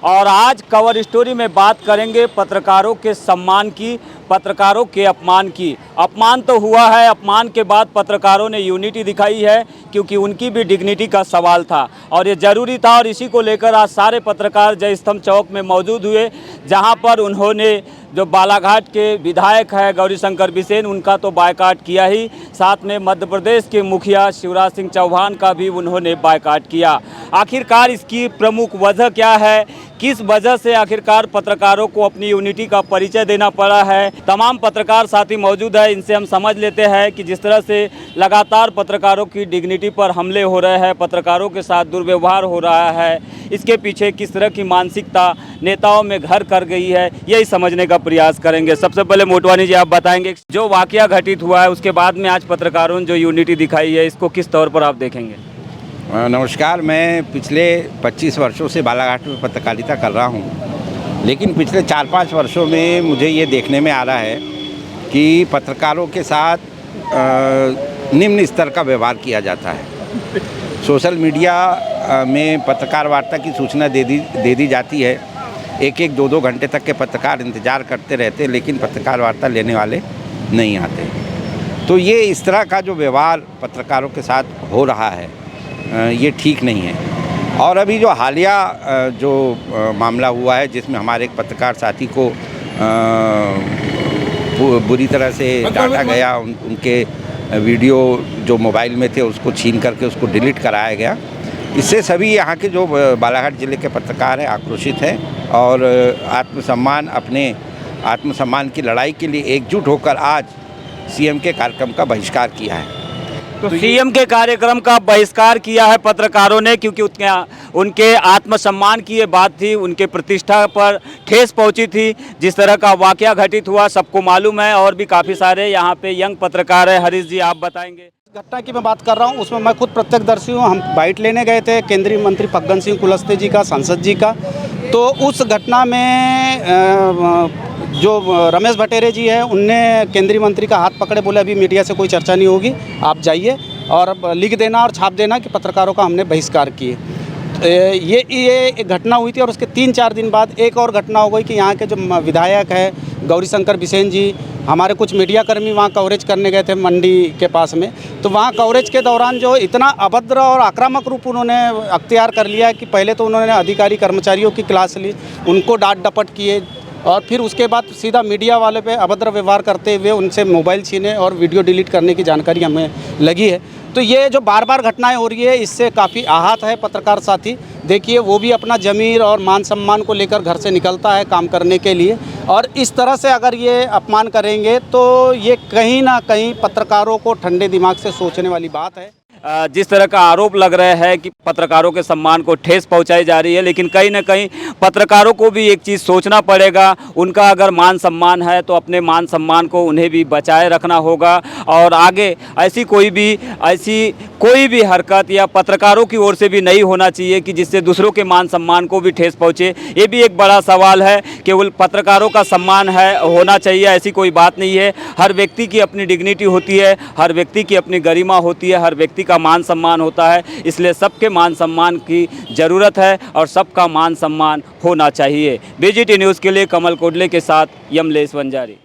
और आज cover story में बात करेंगे पत्रकारों के सम्मान की, पत्रकारों के अपमान की। अपमान तो हुआ है, अपमान के बाद पत्रकारों ने यूनिटी दिखाई है, क्योंकि उनकी भी डिग्निटी का सवाल था और ये ज़रूरी था। और इसी को लेकर आज सारे पत्रकार जय स्तंभ चौक में मौजूद हुए, जहां पर उन्होंने जो बालाघाट के विधायक है गौरीशंकर बिसेन, उनका तो बायकॉट किया ही, साथ में मध्य प्रदेश के मुखिया शिवराज सिंह चौहान का भी उन्होंने बायकॉट किया। आखिरकार इसकी प्रमुख वजह क्या है, किस वजह से आखिरकार पत्रकारों को अपनी यूनिटी का परिचय देना पड़ा है, तमाम पत्रकार साथी मौजूद है। इनसे हम समझ लेते हैं कि जिस तरह से लगातार पत्रकारों की डिग्निटी पर हमले हो रहे हैं, पत्रकारों के साथ दुर्व्यवहार हो रहा है, इसके पीछे किस तरह की मानसिकता नेताओं में घर कर गई है, यही समझने का प्रयास करेंगे। सबसे पहले मोटवानी जी, आप बताएंगे जो वाकया घटित हुआ है उसके बाद में आज पत्रकारों ने जो यूनिटी दिखाई है, इसको किस तौर पर आप देखेंगे? नमस्कार। मैं पिछले 25 वर्षों से बालाघाट में पत्रकारिता कर रहा हूं, लेकिन पिछले 4-5 वर्षों में मुझे ये देखने में आ रहा है कि पत्रकारों के साथ निम्न स्तर का व्यवहार किया जाता है। सोशल मीडिया में पत्रकार वार्ता की सूचना दे दी जाती है। 1-1, 2-2 घंटे तक के पत्रकार इंतज़ार करते रहते, लेकिन पत्रकार वार्ता लेने वाले नहीं आते। तो ये इस तरह का जो व्यवहार पत्रकारों के साथ हो रहा है, ये ठीक नहीं है। और अभी जो हालिया जो मामला हुआ है, जिसमें हमारे एक पत्रकार साथी को बुरी तरह से डांटा गया, उनके वीडियो जो मोबाइल में थे उसको छीन करके उसको डिलीट कराया गया, इससे सभी यहाँ के जो बालाघाट ज़िले के पत्रकार हैं आक्रोशित हैं और अपने आत्मसम्मान की लड़ाई के लिए एकजुट होकर आज सीएम के कार्यक्रम का बहिष्कार किया है। तो सीएम के कार्यक्रम का बहिष्कार किया है पत्रकारों ने, क्योंकि उनके आत्मसम्मान की ये बात थी, उनके प्रतिष्ठा पर ठेस पहुंची थी। जिस तरह का वाकया घटित हुआ सबको मालूम है, और भी काफ़ी सारे यहाँ पे यंग पत्रकार हैं। हरीश जी, आप बताएंगे। घटना की मैं बात कर रहा हूँ, उसमें मैं खुद प्रत्यक्षदर्शी हूँ। हम बाइट लेने गए थे केंद्रीय मंत्री फग्गन सिंह कुलस्ते जी का, सांसद जी का। तो उस घटना में जो रमेश भटेरे जी हैं, उनने केंद्रीय मंत्री का हाथ पकड़े, बोले अभी मीडिया से कोई चर्चा नहीं होगी, आप जाइए और लिख देना और छाप देना कि पत्रकारों का हमने बहिष्कार किए। ये एक घटना हुई थी और उसके 3-4 दिन बाद एक और घटना हो गई कि यहाँ के जो विधायक है गौरीशंकर बिसेन जी, हमारे कुछ मीडियाकर्मी वहाँ कवरेज करने गए थे मंडी के पास में। तो वहाँ कवरेज के दौरान जो इतना अभद्र और आक्रामक रूप उन्होंने अख्तियार कर लिया कि पहले तो उन्होंने अधिकारी कर्मचारियों की क्लास ली, उनको डांट डपट किए और फिर उसके बाद सीधा मीडिया वाले पे अभद्र व्यवहार करते हुए उनसे मोबाइल छीने और वीडियो डिलीट करने की जानकारी हमें लगी है। तो ये जो बार-बार घटनाएं हो रही है, इससे काफ़ी आहत है पत्रकार साथी। देखिए, वो भी अपना ज़मीर और मान सम्मान को लेकर घर से निकलता है काम करने के लिए, और इस तरह से अगर ये अपमान करेंगे तो ये कहीं ना कहीं पत्रकारों को ठंडे दिमाग से सोचने वाली बात है। जिस तरह का आरोप लग रहा है कि पत्रकारों के सम्मान को ठेस पहुंचाई जा रही है, लेकिन कहीं ना कहीं पत्रकारों को भी एक चीज़ सोचना पड़ेगा। उनका अगर मान सम्मान है तो अपने मान सम्मान को उन्हें भी बचाए रखना होगा, और आगे ऐसी कोई भी हरकत या पत्रकारों की ओर से भी नहीं होना चाहिए कि जिससे दूसरों के मान सम्मान को भी ठेस पहुँचे। ये भी एक बड़ा सवाल है। केवल पत्रकारों का सम्मान है होना चाहिए ऐसी कोई बात नहीं है। हर व्यक्ति की अपनी डिग्निटी होती है, हर व्यक्ति की अपनी गरिमा होती है, हर व्यक्ति का मान सम्मान होता है। इसलिए सबके मान सम्मान की ज़रूरत है और सबका मान सम्मान होना चाहिए। बीजीटी न्यूज़ के लिए कमल कोडले के साथ यमलेश वंजारी।